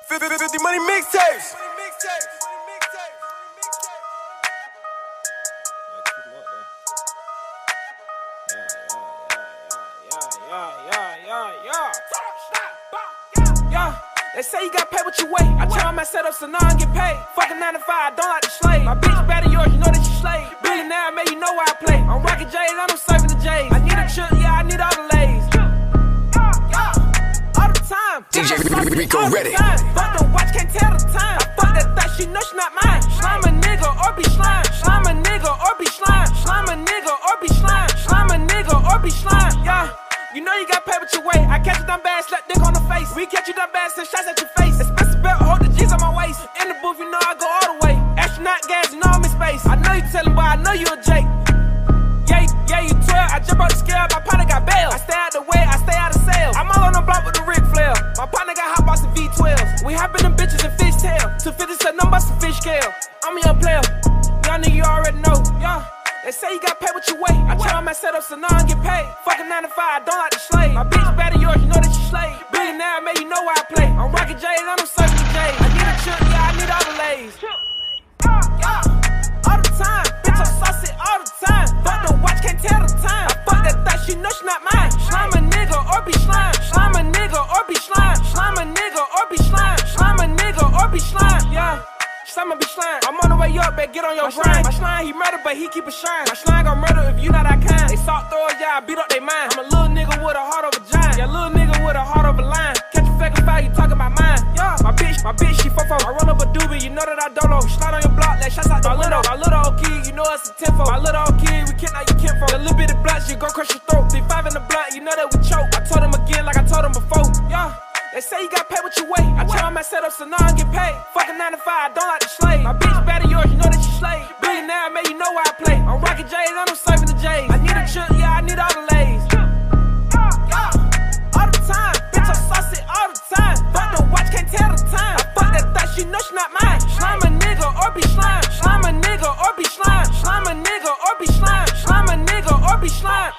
50 money mixtapes. They say you got paid what you weigh. I try my setup so now I get paid. Fucking 9 to 5, I don't like to slave. My bitch better yours, you know that you slave. Billionaire, man, you know why I play. I'm rocking J's, I don't serving the J's. I need a chill, yeah, I need all the lays. All the time. DJ Rico ready. Fuck the watch, can't tell the time. I fuck that thought, she know she not mine. Slime a nigga or be slime. Slime a nigga or be slime. Slime a nigga or be slime. Slime a nigga or be slime. Yeah. You know you got paid what you weigh. I catch you done bad, slap dick on the face. We catch you done bad, send shots at your face. Expensive belt, hold the G's on my waist. In the booth, you know I go all the way. Astronaut gas, you know I'm in space. I know you tellin', but I know you a Jake. Yeah, you 12. I jump out the scale, my partner got bail. I stay out the way, I stay out of sale. I'm all on the block with the Ric Flair. My partner got hot box and V12s. We hoppin' them bitches and fish tail. 250 said nothing but some fish scale. I'm a young player. Y'all nigga, you already know. Yeah. They say you got paid what you weigh. I try my setup so now I get paid. Fucking 9 to 5, I don't like to slave. My bitch better yours, you know that you slave. Billionaire, man, you know why I play. I'm rocking J's, I don't serving the J's. I need a chill, yeah, I need all the lays. Yeah, all the time. Bitch, I'm saucy all the time. Fuck the watch, can't tell the time. I fuck that thought, she know she not mine. Slime a nigga or be slime. Slime a nigga or be slime. Slime a nigga or be slime. Slime a nigga or be slime. Yeah. Slime be slime. I'm on the way up, better get on your grind. My slime, he murder, but he keep it shine. My slime gon' murder if you not that kind. They sought throwers, yeah, I beat up they mind. I'm a little nigga with a heart of a giant. Yeah, little nigga with a heart of a lion. Catch a fucking fire, you talking about mine. Yeah, my bitch, she fofo. I run up a doobie, you know that I dolo. Slide on your block, let shots out the window. My little old kid, you know it's a tenfold. My little old kid, we can't you can't for. A little bit of blood, she gon' crush your throat. 3-5 in the blood, you know that we choke. I told him again like I told him before. Yeah. They say you got paid what you weigh. I try my setup so now I get paid. Fucking 9 to 5, I don't like to slave. My bitch better yours, you know that you slave. Billionaire, man, you know why I play. I'm rocking J's, I don't serving the J's. I need a chill, yeah, I need all the lays. Yeah, all the time. Bitch, I'm saucy all the time. Fuck the watch, can't tell the time. I fuck that thought, she know she not mine. Slime a nigga or be slime. Slime a nigga or be slime. Slime a nigga or be slime. Slime a nigga or be slime.